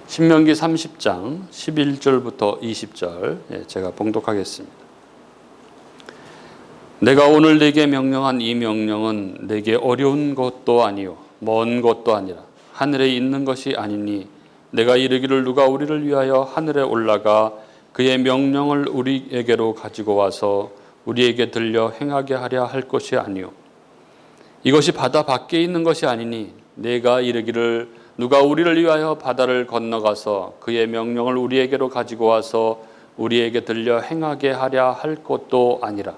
신명기 30장 11절부터 20절 제가 봉독하겠습니다. 내가 오늘 네게 명령한 이 명령은 네게 어려운 것도 아니요 먼 것도 아니라 하늘에 있는 것이 아니니 내가 이르기를 누가 우리를 위하여 하늘에 올라가 그의 명령을 우리에게로 가지고 와서 우리에게 들려 행하게 하려 할 것이 아니요 이것이 바다 밖에 있는 것이 아니니 내가 이르기를 누가 우리를 위하여 바다를 건너가서 그의 명령을 우리에게로 가지고 와서 우리에게 들려 행하게 하려 할 것도 아니라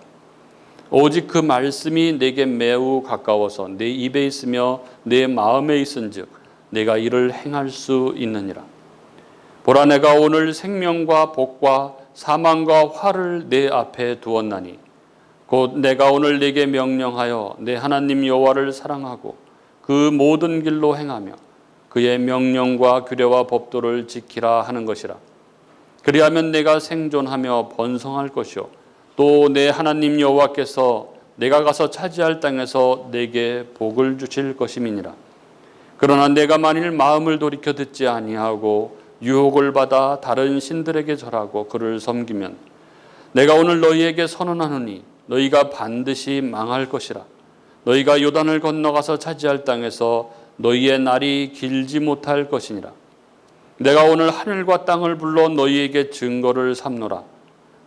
오직 그 말씀이 내게 매우 가까워서 내 입에 있으며 내 마음에 있은즉 내가 이를 행할 수 있느니라. 보라 내가 오늘 생명과 복과 사망과 화를 내 앞에 두었나니 곧 내가 오늘 네게 명령하여 내 하나님 여호와를 사랑하고 그 모든 길로 행하며 그의 명령과 규례와 법도를 지키라 하는 것이라. 그리하면 내가 생존하며 번성할 것이요 또 내 하나님 여호와께서 내가 가서 차지할 땅에서 내게 복을 주실 것임이니라. 그러나 내가 만일 마음을 돌이켜 듣지 아니하고 유혹을 받아 다른 신들에게 절하고 그를 섬기면 내가 오늘 너희에게 선언하노니 너희가 반드시 망할 것이라. 너희가 요단을 건너가서 차지할 땅에서 너희의 날이 길지 못할 것이니라. 내가 오늘 하늘과 땅을 불러 너희에게 증거를 삼노라.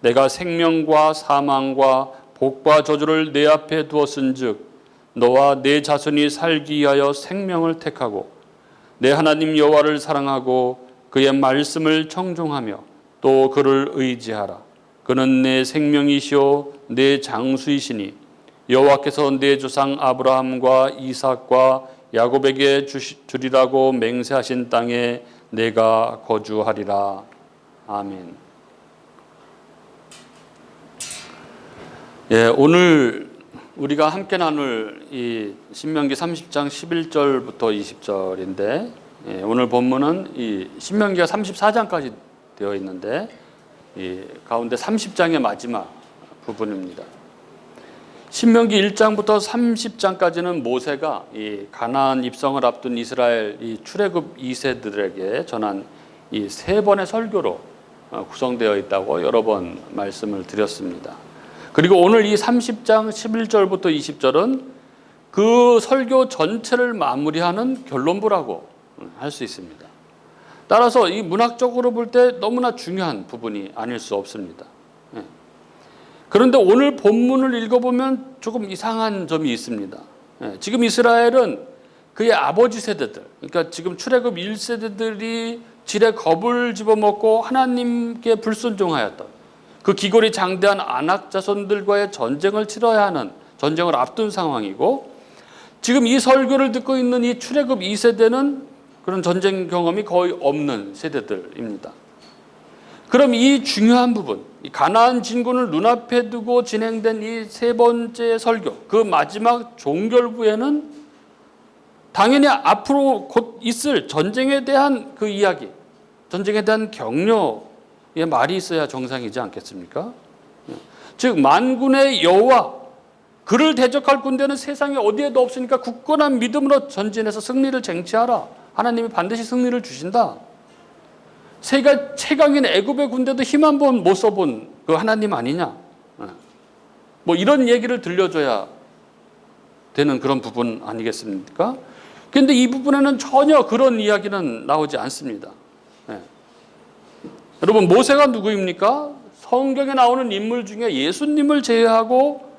내가 생명과 사망과 복과 저주를 내 앞에 두었은즉 너와 내 자손이 살기 위하여 생명을 택하고 내 하나님 여호와를 사랑하고 그의 말씀을 청종하며 또 그를 의지하라. 그는 내 생명이시오 내 장수이시니 여호와께서 내 조상 아브라함과 이삭과 야곱에게 주리라고 맹세하신 땅에 내가 거주하리라. 아멘. 오늘 우리가 함께 나눌 이 신명기 30장 11절부터 20절인데 오늘 본문은 이 신명기가 34장까지 되어 있는데 이 가운데 30장의 마지막 부분입니다. 신명기 1장부터 30장까지는 모세가 이 가나안 입성을 앞둔 이스라엘 이 출애굽 2세들에게 전한 이 3번의 설교로 구성되어 있다고 여러 번 말씀을 드렸습니다. 그리고 오늘 이 30장 11절부터 20절은 그 설교 전체를 마무리하는 결론부라고 할 수 있습니다. 따라서 이 문학적으로 볼 때 너무나 중요한 부분이 아닐 수 없습니다. 그런데 오늘 본문을 읽어보면 조금 이상한 점이 있습니다. 지금 이스라엘은 그의 아버지 세대들, 그러니까 지금 출애굽 1세대들이 질에 겁을 집어먹고 하나님께 불순종하였던 그 기골이 장대한 아낙 자손들과의 전쟁을 치러야 하는 전쟁을 앞둔 상황이고 지금 이 설교를 듣고 있는 이 출애굽 2세대는 그런 전쟁 경험이 거의 없는 세대들입니다. 그럼 이 중요한 부분, 이 가나안 진군을 눈앞에 두고 진행된 이 3번째 설교, 그 마지막 종결부에는 당연히 앞으로 곧 있을 전쟁에 대한 그 이야기, 전쟁에 대한 격려의 말이 있어야 정상이지 않겠습니까? 즉 만군의 여호와, 그를 대적할 군대는 세상에 어디에도 없으니까 굳건한 믿음으로 전진해서 승리를 쟁취하라. 하나님이 반드시 승리를 주신다. 세계 최강인 애굽의 군대도 힘 한 번 못 써본 그 하나님 아니냐. 뭐 이런 얘기를 들려줘야 되는 그런 부분 아니겠습니까? 그런데 이 부분에는 전혀 그런 이야기는 나오지 않습니다. 여러분 모세가 누구입니까? 성경에 나오는 인물 중에 예수님을 제외하고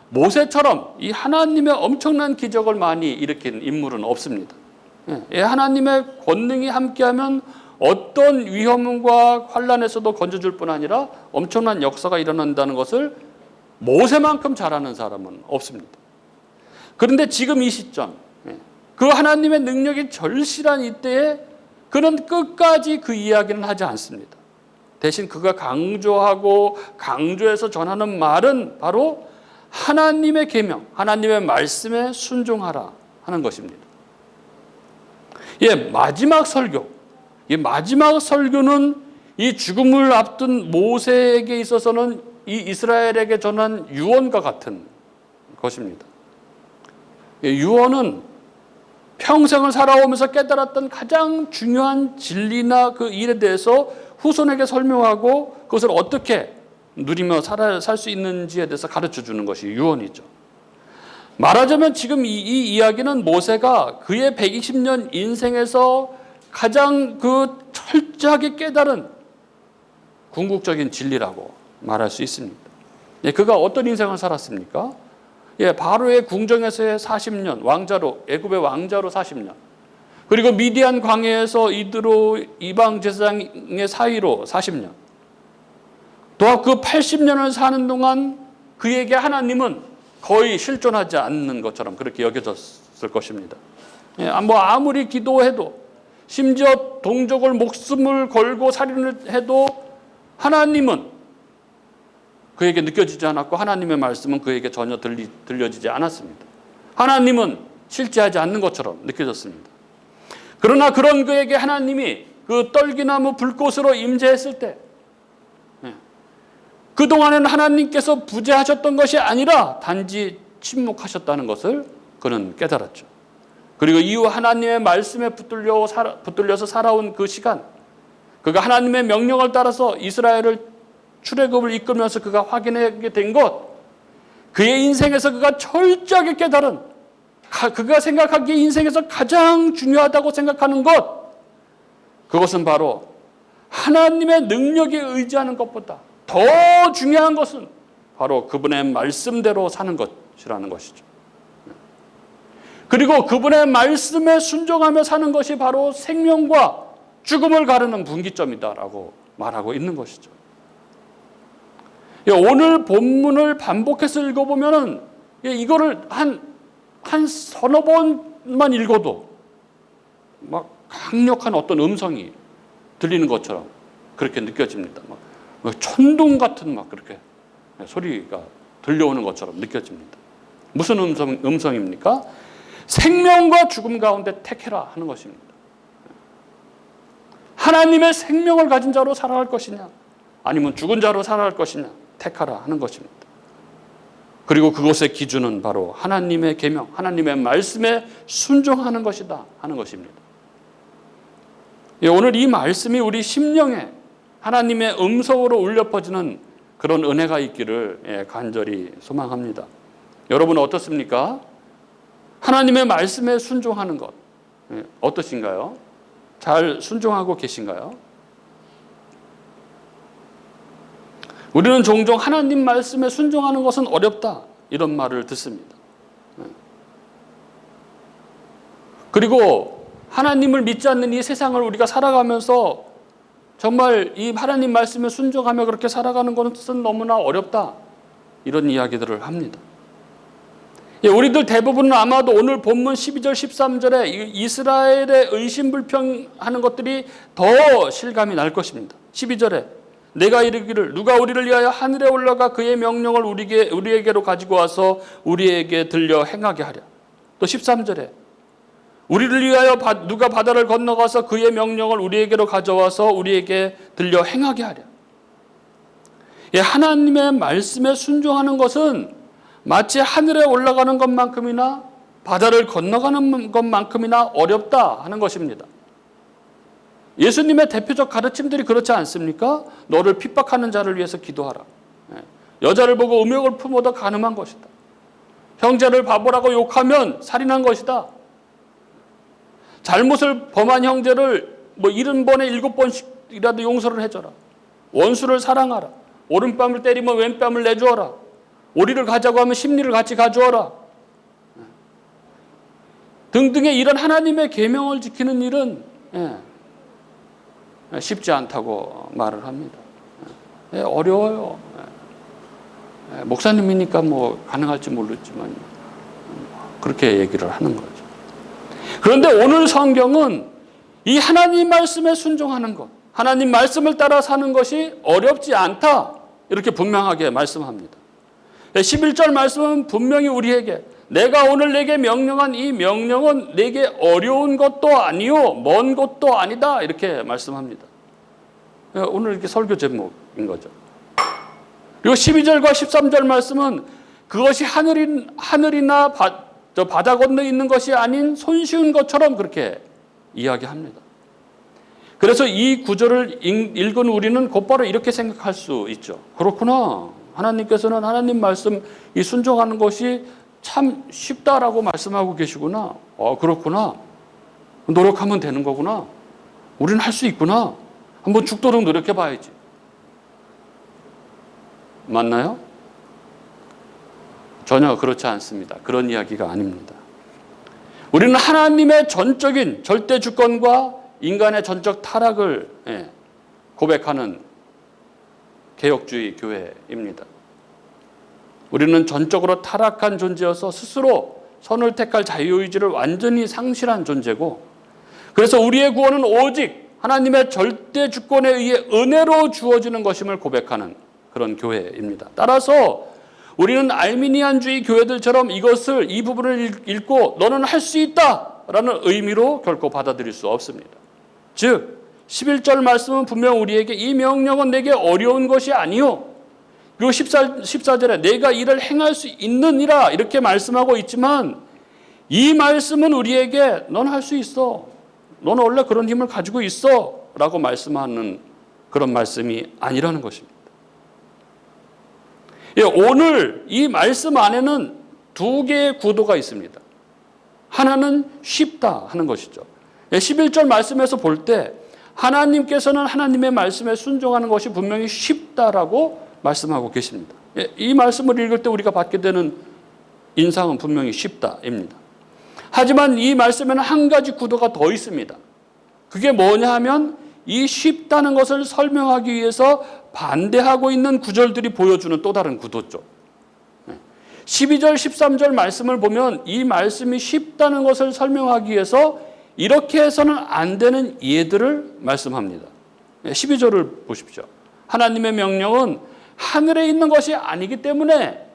모세처럼 이 하나님의 엄청난 기적을 많이 일으킨 인물은 없습니다. 하나님의 권능이 함께하면 어떤 위험과 환난에서도 건져줄 뿐 아니라 엄청난 역사가 일어난다는 것을 모세만큼 잘하는 사람은 없습니다. 그런데 지금 이 시점, 그 하나님의 능력이 절실한 이때에 그는 끝까지 그 이야기는 하지 않습니다. 대신 그가 강조하고 강조해서 전하는 말은 바로 하나님의 계명, 하나님의 말씀에 순종하라 하는 것입니다. 마지막 설교, 이 마지막 설교는 이 죽음을 앞둔 모세에게 있어서는 이 이스라엘에게 전한 유언과 같은 것입니다. 유언은 평생을 살아오면서 깨달았던 가장 중요한 진리나 그 일에 대해서 후손에게 설명하고 그것을 어떻게 누리며 살 수 있는지에 대해서 가르쳐 주는 것이 유언이죠. 말하자면 지금 이 이야기는 모세가 그의 120년 인생에서 가장 그 철저하게 깨달은 궁극적인 진리라고 말할 수 있습니다. 그가 어떤 인생을 살았습니까? 바로의 궁정에서의 40년, 왕자로, 애굽의 왕자로 40년, 그리고 미디안 광야에서 이드로 이방 제사장의 사이로 40년, 또 그 80년을 사는 동안 그에게 하나님은 거의 실존하지 않는 것처럼 그렇게 여겨졌을 것입니다. 아무리 기도해도, 심지어 동족을 목숨을 걸고 살인을 해도 하나님은 그에게 느껴지지 않았고 하나님의 말씀은 그에게 전혀 들려지지 않았습니다. 하나님은 실제하지 않는 것처럼 느껴졌습니다. 그러나 그런 그에게 하나님이 그 떨기나무 불꽃으로 임재했을 때 그동안에는 하나님께서 부재하셨던 것이 아니라 단지 침묵하셨다는 것을 그는 깨달았죠. 그리고 이후 하나님의 말씀에 붙들려서 살아온 그 시간, 그가 하나님의 명령을 따라서 이스라엘을 출애굽을 이끌면서 그가 확인하게 된 것, 그의 인생에서 그가 철저하게 깨달은, 그가 생각하기에 인생에서 가장 중요하다고 생각하는 것, 그것은 바로 하나님의 능력에 의지하는 것보다 더 중요한 것은 바로 그분의 말씀대로 사는 것이라는 것이죠. 그리고 그분의 말씀에 순종하며 사는 것이 바로 생명과 죽음을 가르는 분기점이다라고 말하고 있는 것이죠. 오늘 본문을 반복해서 읽어보면 이거를 한 서너 번만 읽어도 막 강력한 어떤 음성이 들리는 것처럼 그렇게 느껴집니다. 막 천둥 같은 막 그렇게 소리가 들려오는 것처럼 느껴집니다. 무슨 음성입니까? 생명과 죽음 가운데 택해라 하는 것입니다. 하나님의 생명을 가진 자로 살아갈 것이냐, 아니면 죽은 자로 살아갈 것이냐, 택하라 하는 것입니다. 그리고 그것의 기준은 바로 하나님의 계명, 하나님의 말씀에 순종하는 것이다 하는 것입니다. 오늘 이 말씀이 우리 심령에 하나님의 음성으로 울려 퍼지는 그런 은혜가 있기를 간절히 소망합니다. 여러분 어떻습니까? 하나님의 말씀에 순종하는 것 어떠신가요? 잘 순종하고 계신가요? 우리는 종종 하나님 말씀에 순종하는 것은 어렵다 이런 말을 듣습니다. 그리고 하나님을 믿지 않는 이 세상을 우리가 살아가면서 정말 이 하나님 말씀에 순종하며 그렇게 살아가는 것은 너무나 어렵다 이런 이야기들을 합니다. 우리들 대부분은 아마도 오늘 본문 12절 13절에 이스라엘의 의심불평하는 것들이 더 실감이 날 것입니다. 12절에 내가 이르기를 누가 우리를 위하여 하늘에 올라가 그의 명령을 우리에게로 가지고 와서 우리에게 들려 행하게 하랴. 또 13절에 우리를 위하여 누가 바다를 건너가서 그의 명령을 우리에게로 가져와서 우리에게 들려 행하게 하랴. 하나님의 말씀에 순종하는 것은 마치 하늘에 올라가는 것만큼이나 바다를 건너가는 것만큼이나 어렵다 하는 것입니다. 예수님의 대표적 가르침들이 그렇지 않습니까? 너를 핍박하는 자를 위해서 기도하라. 여자를 보고 음욕을 품어도 간음한 것이다. 형제를 바보라고 욕하면 살인한 것이다. 잘못을 범한 형제를 70번에 7번씩이라도 용서를 해줘라. 원수를 사랑하라. 오른뺨을 때리면 왼뺨을 내주어라. 오리를 가자고 하면 십리를 같이 가주어라. 등등의 이런 하나님의 계명을 지키는 일은 쉽지 않다고 말을 합니다. 어려워요. 목사님이니까 가능할지 모르지만 그렇게 얘기를 하는 거죠. 그런데 오늘 성경은 이 하나님 말씀에 순종하는 것, 하나님 말씀을 따라 사는 것이 어렵지 않다 이렇게 분명하게 말씀합니다. 11절 말씀은 분명히 우리에게 내가 오늘 내게 명령한 이 명령은 내게 어려운 것도 아니요 먼 것도 아니다 이렇게 말씀합니다. 오늘 이렇게 설교 제목인 거죠. 그리고 12절과 13절 말씀은 그것이 하늘이나 저 바다 건너에 있는 것이 아닌 손쉬운 것처럼 그렇게 이야기합니다. 그래서 이 구절을 읽은 우리는 곧바로 이렇게 생각할 수 있죠. 그렇구나. 하나님께서는 하나님 말씀 이 순종하는 것이 참 쉽다라고 말씀하고 계시구나. 그렇구나. 노력하면 되는 거구나. 우리는 할 수 있구나. 한번 죽도록 노력해 봐야지. 맞나요? 전혀 그렇지 않습니다. 그런 이야기가 아닙니다. 우리는 하나님의 전적인 절대 주권과 인간의 전적 타락을 고백하는 개혁주의 교회입니다. 우리는 전적으로 타락한 존재여서 스스로 선을 택할 자유의지를 완전히 상실한 존재고, 그래서 우리의 구원은 오직 하나님의 절대 주권에 의해 은혜로 주어지는 것임을 고백하는 그런 교회입니다. 따라서 우리는 알미니안주의 교회들처럼 이 부분을 읽고 너는 할 수 있다라는 의미로 결코 받아들일 수 없습니다. 즉 11절 말씀은 분명 우리에게 이 명령은 내게 어려운 것이 아니요, 그리고 14절에 내가 이를 행할 수 있느니라 이렇게 말씀하고 있지만, 이 말씀은 우리에게 넌 할 수 있어, 넌 원래 그런 힘을 가지고 있어 라고 말씀하는 그런 말씀이 아니라는 것입니다. 오늘 이 말씀 안에는 두 개의 구도가 있습니다. 하나는 쉽다 하는 것이죠. 11절 말씀에서 볼 때 하나님께서는 하나님의 말씀에 순종하는 것이 분명히 쉽다라고 말씀하고 계십니다. 이 말씀을 읽을 때 우리가 받게 되는 인상은 분명히 쉽다입니다. 하지만 이 말씀에는 한 가지 구도가 더 있습니다. 그게 뭐냐 하면 이 쉽다는 것을 설명하기 위해서 반대하고 있는 구절들이 보여주는 또 다른 구도죠. 12절, 13절 말씀을 보면 이 말씀이 쉽다는 것을 설명하기 위해서 이렇게 해서는 안 되는 예들을 말씀합니다. 12절을 보십시오. 하나님의 명령은 하늘에 있는 것이 아니기 때문에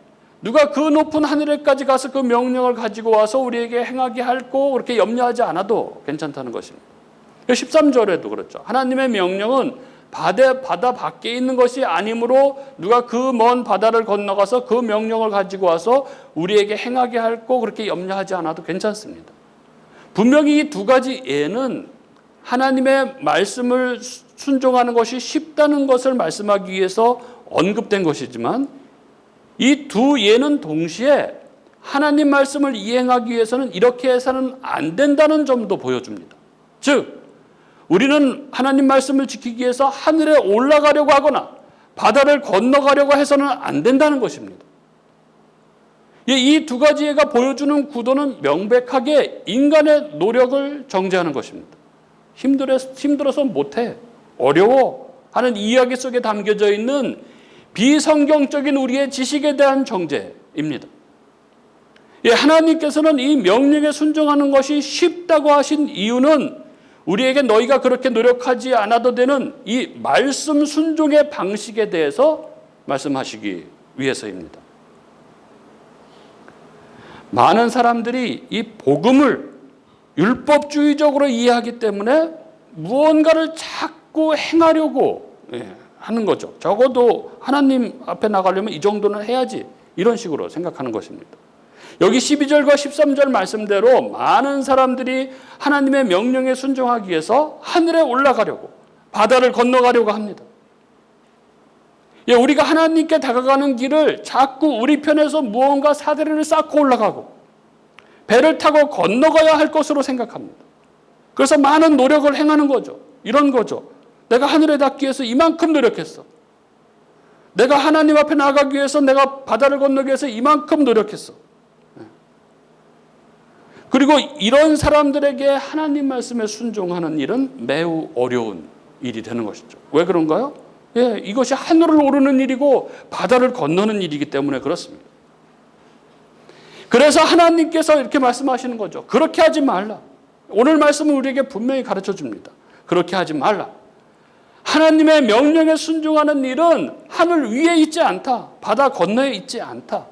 누가 그 높은 하늘에까지 가서 그 명령을 가지고 와서 우리에게 행하게 할고 그렇게 염려하지 않아도 괜찮다는 것입니다. 13절에도 그렇죠. 하나님의 명령은 바다 밖에 있는 것이 아니므로 누가 그 먼 바다를 건너가서 그 명령을 가지고 와서 우리에게 행하게 할고 그렇게 염려하지 않아도 괜찮습니다. 분명히 이 두 가지 예는 하나님의 말씀을 순종하는 것이 쉽다는 것을 말씀하기 위해서 언급된 것이지만, 이 두 예는 동시에 하나님 말씀을 이행하기 위해서는 이렇게 해서는 안 된다는 점도 보여줍니다. 즉 우리는 하나님 말씀을 지키기 위해서 하늘에 올라가려고 하거나 바다를 건너가려고 해서는 안 된다는 것입니다. 이 두 가지 예가 보여주는 구도는 명백하게 인간의 노력을 정죄하는 것입니다. 힘들어서 못해, 어려워 하는 이야기 속에 담겨져 있는 비성경적인 우리의 지식에 대한 정죄입니다. 하나님께서는 이 명령에 순종하는 것이 쉽다고 하신 이유는 우리에게 너희가 그렇게 노력하지 않아도 되는 이 말씀 순종의 방식에 대해서 말씀하시기 위해서입니다. 많은 사람들이 이 복음을 율법주의적으로 이해하기 때문에 무언가를 자꾸 행하려고 하는 거죠. 적어도 하나님 앞에 나가려면 이 정도는 해야지, 이런 식으로 생각하는 것입니다. 여기 12절과 13절 말씀대로 많은 사람들이 하나님의 명령에 순종하기 위해서 하늘에 올라가려고, 바다를 건너가려고 합니다. 우리가 하나님께 다가가는 길을 자꾸 우리 편에서 무언가 사다리를 쌓고 올라가고 배를 타고 건너가야 할 것으로 생각합니다. 그래서 많은 노력을 행하는 거죠. 이런 거죠. 내가 하늘에 닿기 위해서 이만큼 노력했어. 내가 하나님 앞에 나가기 위해서 내가 바다를 건너기 위해서 이만큼 노력했어. 그리고 이런 사람들에게 하나님 말씀에 순종하는 일은 매우 어려운 일이 되는 것이죠. 왜 그런가요? 이것이 하늘을 오르는 일이고 바다를 건너는 일이기 때문에 그렇습니다. 그래서 하나님께서 이렇게 말씀하시는 거죠. 그렇게 하지 말라. 오늘 말씀은 우리에게 분명히 가르쳐 줍니다. 그렇게 하지 말라. 하나님의 명령에 순종하는 일은 하늘 위에 있지 않다. 바다 건너에 있지 않다.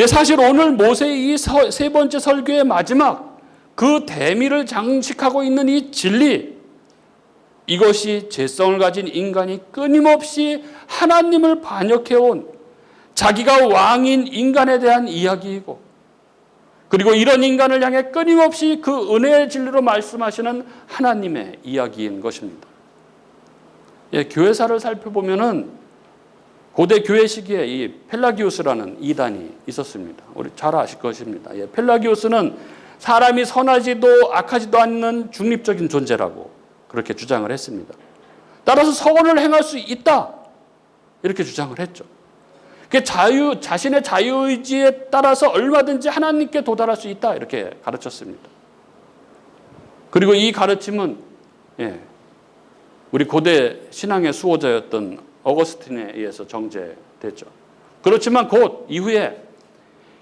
사실 오늘 모세의 이 세 번째 설교의 마지막 그 대미를 장식하고 있는 이 진리, 이것이 죄성을 가진 인간이 끊임없이 하나님을 반역해온 자기가 왕인 인간에 대한 이야기이고, 그리고 이런 인간을 향해 끊임없이 그 은혜의 진리로 말씀하시는 하나님의 이야기인 것입니다. 예, 교회사를 살펴보면은 고대 교회 시기에 이 펠라기우스라는 이단이 있었습니다. 우리 잘 아실 것입니다. 예, 펠라기우스는 사람이 선하지도 악하지도 않는 중립적인 존재라고 그렇게 주장을 했습니다. 따라서 선을 행할 수 있다, 이렇게 주장을 했죠. 자신의 자유의지에 따라서 얼마든지 하나님께 도달할 수 있다, 이렇게 가르쳤습니다. 그리고 이 가르침은 우리 고대 신앙의 수호자였던 어거스틴에 의해서 정제됐죠. 그렇지만 곧 이후에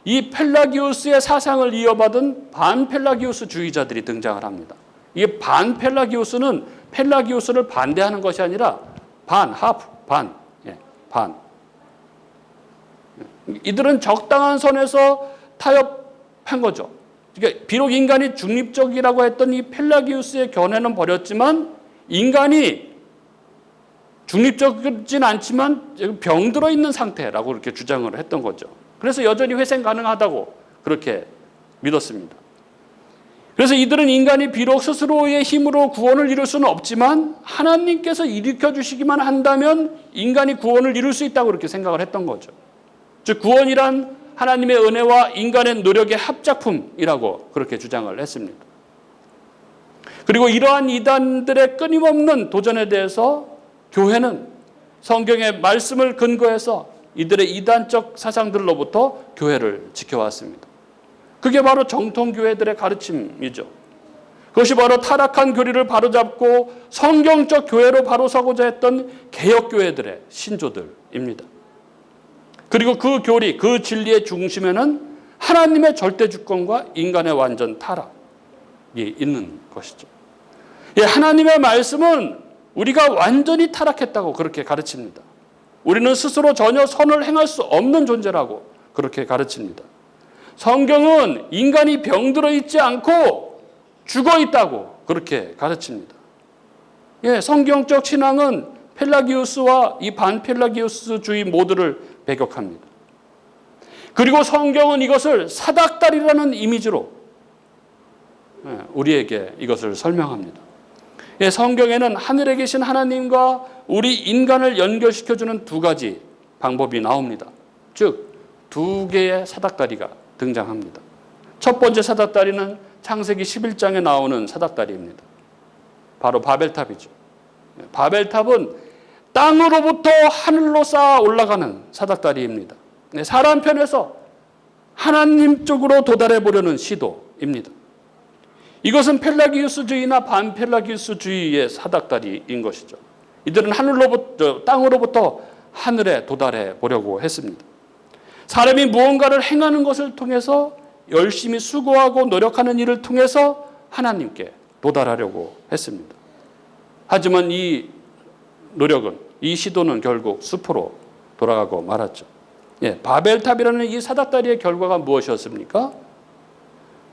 이 펠라기우스의 사상을 이어받은 반펠라기우스주의자들이 등장을 합니다. 이 반펠라기우스는 펠라기우스를 반대하는 것이 아니라 반. 이들은 적당한 선에서 타협한 거죠. 그러니까 비록 인간이 중립적이라고 했던 이 펠라기우스의 견해는 버렸지만 인간이 중립적이진 않지만 병들어 있는 상태라고 그렇게 주장을 했던 거죠. 그래서 여전히 회생 가능하다고 그렇게 믿었습니다. 그래서 이들은 인간이 비록 스스로의 힘으로 구원을 이룰 수는 없지만 하나님께서 일으켜 주시기만 한다면 인간이 구원을 이룰 수 있다고 그렇게 생각을 했던 거죠. 즉 구원이란 하나님의 은혜와 인간의 노력의 합작품이라고 그렇게 주장을 했습니다. 그리고 이러한 이단들의 끊임없는 도전에 대해서 교회는 성경의 말씀을 근거해서 이들의 이단적 사상들로부터 교회를 지켜왔습니다. 그게 바로 정통교회들의 가르침이죠. 그것이 바로 타락한 교리를 바로잡고 성경적 교회로 바로 서고자 했던 개혁교회들의 신조들입니다. 그리고 그 교리, 그 진리의 중심에는 하나님의 절대 주권과 인간의 완전 타락이 있는 것이죠. 예, 하나님의 말씀은 우리가 완전히 타락했다고 그렇게 가르칩니다. 우리는 스스로 전혀 선을 행할 수 없는 존재라고 그렇게 가르칩니다. 성경은 인간이 병들어 있지 않고 죽어 있다고 그렇게 가르칩니다. 예, 성경적 신앙은 펠라기우스와 이 반펠라기우스주의 모두를 배격합니다. 그리고 성경은 이것을 사닥다리라는 이미지로 우리에게 이것을 설명합니다. 예, 성경에는 하늘에 계신 하나님과 우리 인간을 연결시켜주는 두 가지 방법이 나옵니다. 즉 두 개의 사닥다리가 등장합니다. 첫 번째 사닥다리는 창세기 11장에 나오는 사닥다리입니다. 바로 바벨탑이죠. 바벨탑은 땅으로부터 하늘로 쌓아 올라가는 사닥다리입니다. 사람 편에서 하나님 쪽으로 도달해 보려는 시도입니다. 이것은 펠라기우스주의나 반펠라기우스주의의 사닥다리인 것이죠. 이들은 땅으로부터 하늘에 도달해 보려고 했습니다. 사람이 무언가를 행하는 것을 통해서 열심히 수고하고 노력하는 일을 통해서 하나님께 도달하려고 했습니다. 하지만 이 노력은, 이 시도는 결국 숲으로 돌아가고 말았죠. 예, 바벨탑이라는 이 사닥다리의 결과가 무엇이었습니까?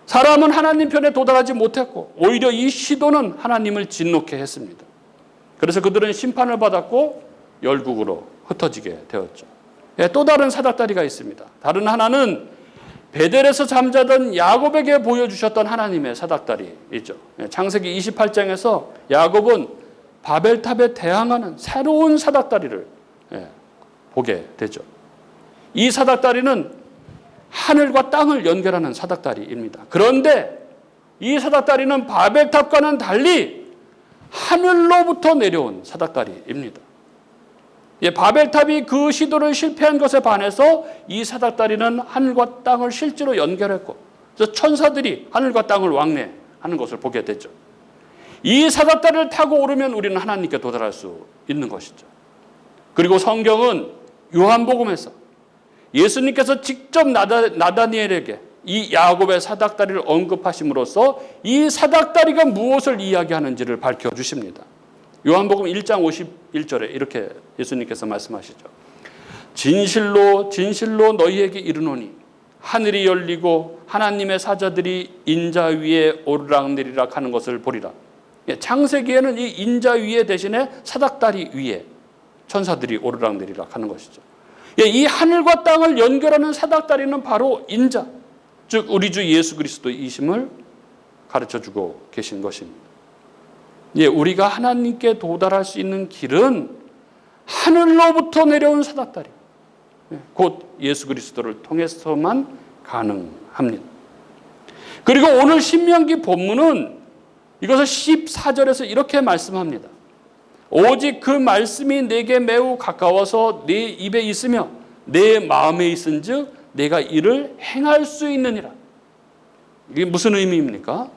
사람은 하나님 편에 도달하지 못했고 오히려 이 시도는 하나님을 진노케 했습니다. 그래서 그들은 심판을 받았고 열국으로 흩어지게 되었죠. 예, 또 다른 사닥다리가 있습니다. 다른 하나는 베델에서 잠자던 야곱에게 보여주셨던 하나님의 사닥다리이죠. 예, 창세기 28장에서 야곱은 바벨탑에 대항하는 새로운 사닥다리를 보게 되죠. 이 사닥다리는 하늘과 땅을 연결하는 사닥다리입니다. 그런데 이 사닥다리는 바벨탑과는 달리 하늘로부터 내려온 사닥다리입니다. 예, 바벨탑이 그 시도를 실패한 것에 반해서 이 사닥다리는 하늘과 땅을 실제로 연결했고, 그래서 천사들이 하늘과 땅을 왕래하는 것을 보게 되죠. 이 사닥다리를 타고 오르면 우리는 하나님께 도달할 수 있는 것이죠. 그리고 성경은 요한복음에서 예수님께서 직접 나다니엘에게 이 야곱의 사닥다리를 언급하심으로써 이 사닥다리가 무엇을 이야기하는지를 밝혀주십니다. 요한복음 1장 51절에 이렇게 예수님께서 말씀하시죠. 진실로 진실로 너희에게 이르노니 하늘이 열리고 하나님의 사자들이 인자 위에 오르락내리락 하는 것을 보리라. 창세기에는 이 인자 위에 대신에 사닥다리 위에 천사들이 오르락내리락 하는 것이죠. 이 하늘과 땅을 연결하는 사닥다리는 바로 인자, 즉 우리 주 예수 그리스도이심을 가르쳐주고 계신 것입니다. 우리가 하나님께 도달할 수 있는 길은 하늘로부터 내려온 사닥다리, 곧 예수 그리스도를 통해서만 가능합니다. 그리고 오늘 신명기 본문은 이것을 14절에서 이렇게 말씀합니다. 오직 그 말씀이 내게 매우 가까워서 내 입에 있으며 내 마음에 있은즉 내가 이를 행할 수 있느니라. 이게 무슨 의미입니까?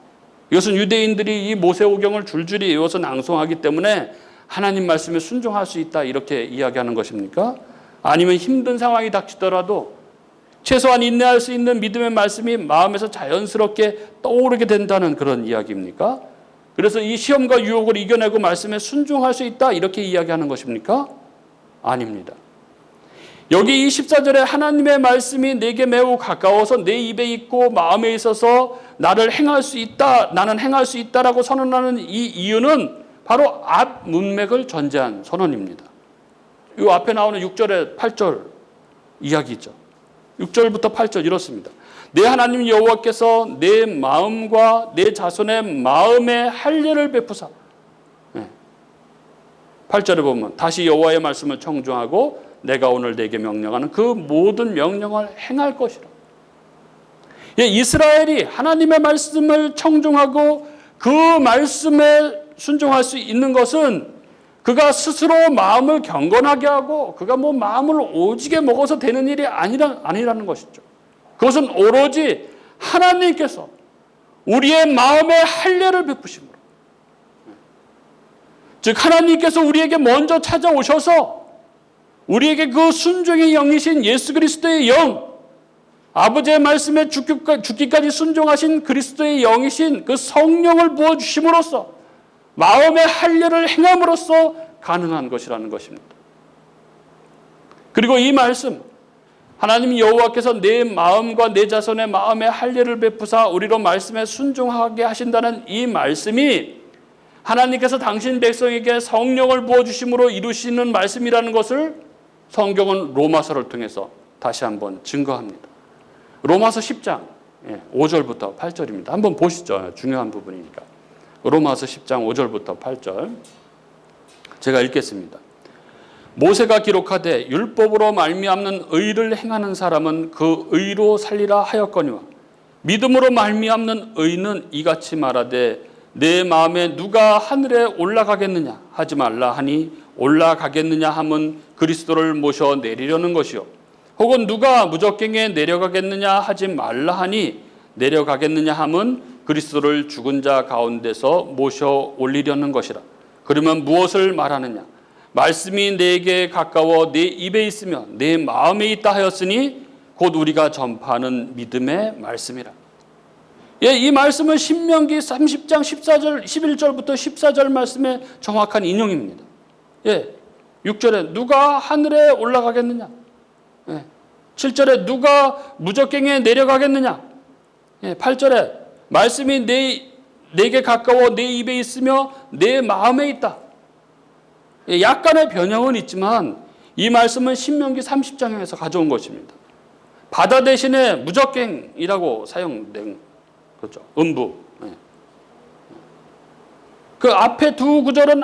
이것은 유대인들이 이 모세오경을 줄줄이 외워서 낭송하기 때문에 하나님 말씀에 순종할 수 있다 이렇게 이야기하는 것입니까? 아니면 힘든 상황이 닥치더라도 최소한 인내할 수 있는 믿음의 말씀이 마음에서 자연스럽게 떠오르게 된다는 그런 이야기입니까? 그래서 이 시험과 유혹을 이겨내고 말씀에 순종할 수 있다 이렇게 이야기하는 것입니까? 아닙니다. 여기 24절에 하나님의 말씀이 내게 매우 가까워서 내 입에 있고 마음에 있어서 나는 행할 수 있다라고 선언하는 이 이유는 바로 앞 문맥을 전제한 선언입니다. 이 앞에 나오는 6절에 8절 이야기죠. 6절부터 8절 이렇습니다. 내 하나님 여호와께서 내 마음과 내 자손의 마음에 할례를 베푸사. 8절에 보면 다시 여호와의 말씀을 청중하고 내가 오늘 내게 명령하는 그 모든 명령을 행할 것이라. 이스라엘이 하나님의 말씀을 청중하고 그 말씀에 순종할 수 있는 것은 그가 스스로 마음을 경건하게 하고 그가 마음을 오지게 먹어서 되는 일이 아니라는 것이죠. 그것은 오로지 하나님께서 우리의 마음에 할례를 베푸심으로, 즉 하나님께서 우리에게 먼저 찾아오셔서 우리에게 그 순종의 영이신 예수 그리스도의 영, 아버지의 말씀에 죽기까지 순종하신 그리스도의 영이신 그 성령을 부어주심으로써 마음의 할례를 행함으로써 가능한 것이라는 것입니다. 그리고 이 말씀, 하나님 여호와께서 내 마음과 내 자손의 마음에 할례를 베푸사 우리로 말씀에 순종하게 하신다는 이 말씀이 하나님께서 당신 백성에게 성령을 부어주심으로 이루시는 말씀이라는 것을 성경은 로마서를 통해서 다시 한번 증거합니다. 로마서 10장 5절부터 8절입니다. 한번 보시죠. 중요한 부분이니까. 로마서 10장 5절부터 8절 제가 읽겠습니다. 모세가 기록하되 율법으로 말미암는 의를 행하는 사람은 그 의로 살리라 하였거니와 믿음으로 말미암는 의는 이같이 말하되 내 마음에 누가 하늘에 올라가겠느냐 하지 말라 하니 올라가겠느냐 함은 그리스도를 모셔 내리려는 것이요 혹은 누가 무적갱에 내려가겠느냐 하지 말라 하니 내려가겠느냐 함은 그리스도를 죽은 자 가운데서 모셔 올리려는 것이라. 그러면 무엇을 말하느냐? 말씀이 내게 가까워 내 입에 있으며 내 마음에 있다 하였으니 곧 우리가 전파하는 믿음의 말씀이라. 이 말씀은 신명기 30장 14절, 11절부터 14절 말씀의 정확한 인용입니다. 6절에 누가 하늘에 올라가겠느냐? 7절에 누가 무적갱에 내려가겠느냐? 8절에 말씀이 내게 가까워 내 입에 있으며 내 마음에 있다. 약간의 변형은 있지만 이 말씀은 신명기 30장에서 가져온 것입니다. 바다 대신에 무적갱이라고 사용된 그렇죠. 음부. 그 앞에 두 구절은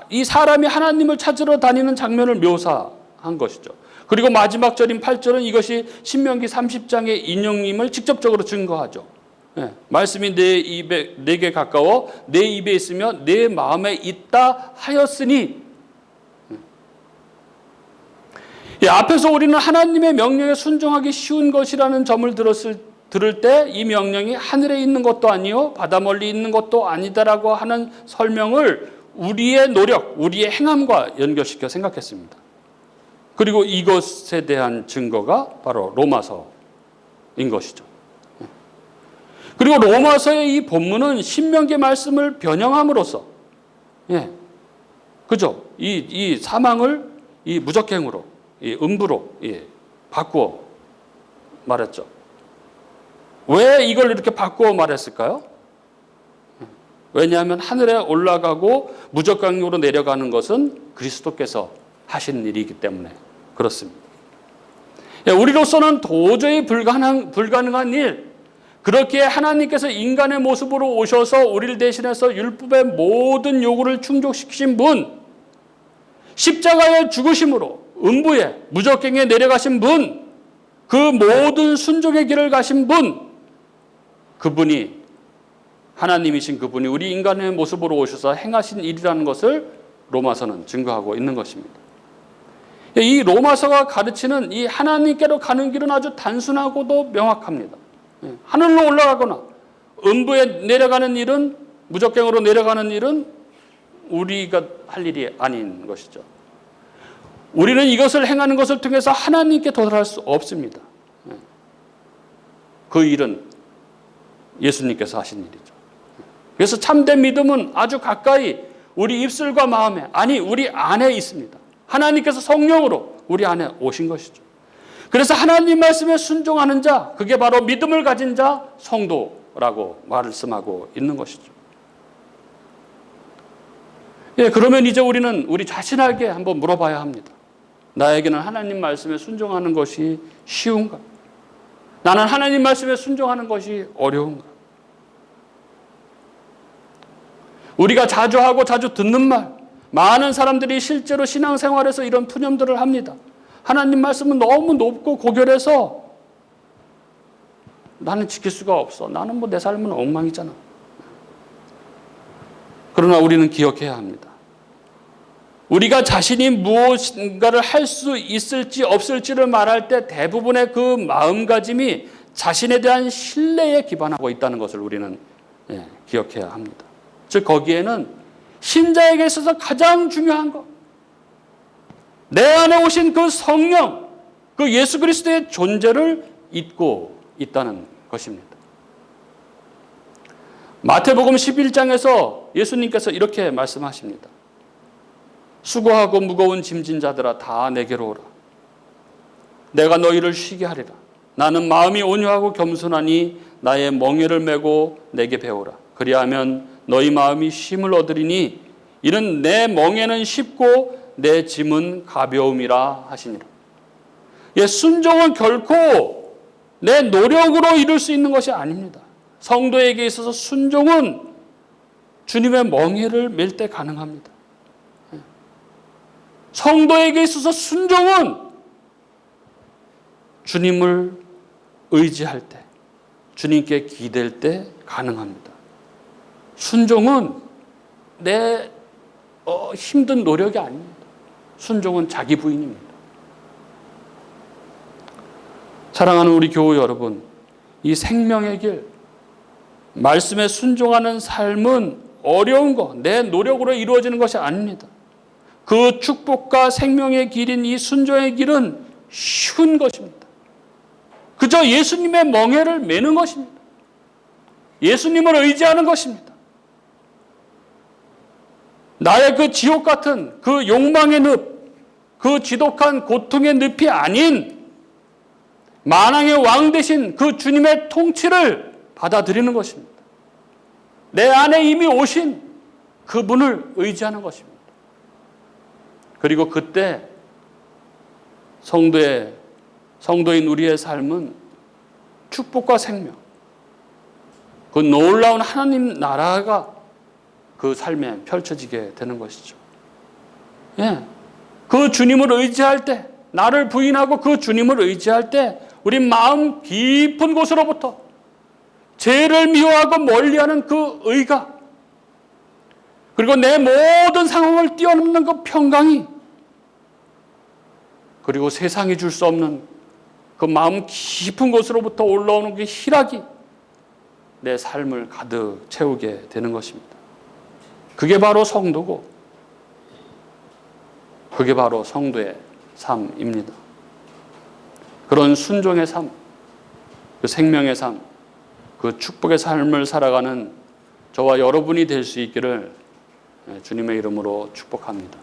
이 사람이 하나님을 찾으러 다니는 장면을 묘사한 것이죠. 그리고 마지막 절인 8절은 이것이 신명기 30장의 인용임을 직접적으로 증거하죠. 말씀이 내게 가까워 내 입에 있으며 내 마음에 있다 하였으니 앞에서 우리는 하나님의 명령에 순종하기 쉬운 것이라는 점을 들을 때 이 명령이 하늘에 있는 것도 아니요 바다 멀리 있는 것도 아니다라고 하는 설명을 우리의 노력, 우리의 행함과 연결시켜 생각했습니다. 그리고 이것에 대한 증거가 바로 로마서인 것이죠. 그리고 로마서의 이 본문은 신명기 말씀을 변형함으로써, 그죠? 이 사망을 이 무적행으로, 이 음부로 바꾸어 말했죠. 왜 이걸 이렇게 바꾸어 말했을까요? 왜냐하면 하늘에 올라가고 무적강으로 내려가는 것은 그리스도께서 하신 일이기 때문에 그렇습니다. 우리로서는 도저히 불가능한 일, 그렇게 하나님께서 인간의 모습으로 오셔서 우리를 대신해서 율법의 모든 요구를 충족시키신 분, 십자가의 죽으심으로 음부에 무적행에 내려가신 분, 그 모든 순종의 길을 가신 분, 그분이 하나님이신 그분이 우리 인간의 모습으로 오셔서 행하신 일이라는 것을 로마서는 증거하고 있는 것입니다. 이 로마서가 가르치는 이 하나님께로 가는 길은 아주 단순하고도 명확합니다. 하늘로 올라가거나 음부에 내려가는 일은, 무적행으로 내려가는 일은 우리가 할 일이 아닌 것이죠. 우리는 이것을 행하는 것을 통해서 하나님께 도달할 수 없습니다. 그 일은 예수님께서 하신 일이죠. 그래서 참된 믿음은 아주 가까이 우리 입술과 마음에, 아니 우리 안에 있습니다. 하나님께서 성령으로 우리 안에 오신 것이죠. 그래서 하나님 말씀에 순종하는 자, 그게 바로 믿음을 가진 자, 성도라고 말씀하고 있는 것이죠. 그러면 이제 우리는 우리 자신에게 한번 물어봐야 합니다. 나에게는 하나님 말씀에 순종하는 것이 쉬운가? 나는 하나님 말씀에 순종하는 것이 어려운가? 우리가 자주 하고 자주 듣는 말, 많은 사람들이 실제로 신앙생활에서 이런 푸념들을 합니다. 하나님 말씀은 너무 높고 고결해서 나는 지킬 수가 없어. 나는 내 삶은 엉망이잖아. 그러나 우리는 기억해야 합니다. 우리가 자신이 무엇인가를 할 수 있을지 없을지를 말할 때 대부분의 그 마음가짐이 자신에 대한 신뢰에 기반하고 있다는 것을 우리는 기억해야 합니다. 즉 거기에는 신자에게 있어서 가장 중요한 것, 내 안에 오신 그 성령, 그 예수 그리스도의 존재를 잊고 있다는 것입니다. 마태복음 11장에서 예수님께서 이렇게 말씀하십니다. 수고하고 무거운 짐진 자들아 다 내게로 오라. 내가 너희를 쉬게 하리라. 나는 마음이 온유하고 겸손하니 나의 멍에를 메고 내게 배우라. 그리하면 너희 마음이 쉼을 얻으리니 이는 내 멍에는 쉽고 내 짐은 가벼움이라 하시니라. 순종은 결코 내 노력으로 이룰 수 있는 것이 아닙니다. 성도에게 있어서 순종은 주님의 멍에를 맬 때 가능합니다. 성도에게 있어서 순종은 주님을 의지할 때, 주님께 기댈 때 가능합니다. 순종은 내 힘든 노력이 아닙니다. 순종은 자기 부인입니다. 사랑하는 우리 교우 여러분, 이 생명의 길, 말씀에 순종하는 삶은 어려운 것, 내 노력으로 이루어지는 것이 아닙니다. 그 축복과 생명의 길인 이 순종의 길은 쉬운 것입니다. 그저 예수님의 멍에를 매는 것입니다. 예수님을 의지하는 것입니다. 나의 그 지옥 같은 그 욕망의 늪, 그 지독한 고통의 늪이 아닌 만왕의 왕 되신 그 주님의 통치를 받아들이는 것입니다. 내 안에 이미 오신 그분을 의지하는 것입니다. 그리고 그때 성도인 우리의 삶은 축복과 생명, 그 놀라운 하나님 나라가 그 삶에 펼쳐지게 되는 것이죠. 그 주님을 의지할 때, 나를 부인하고 그 주님을 의지할 때 우리 마음 깊은 곳으로부터 죄를 미워하고 멀리하는 그 의가, 그리고 내 모든 상황을 뛰어넘는 그 평강이, 그리고 세상이 줄 수 없는 그 마음 깊은 곳으로부터 올라오는 그 희락이 내 삶을 가득 채우게 되는 것입니다. 그게 바로 성도고, 그게 바로 성도의 삶입니다. 그런 순종의 삶, 그 생명의 삶, 그 축복의 삶을 살아가는 저와 여러분이 될 수 있기를 주님의 이름으로 축복합니다.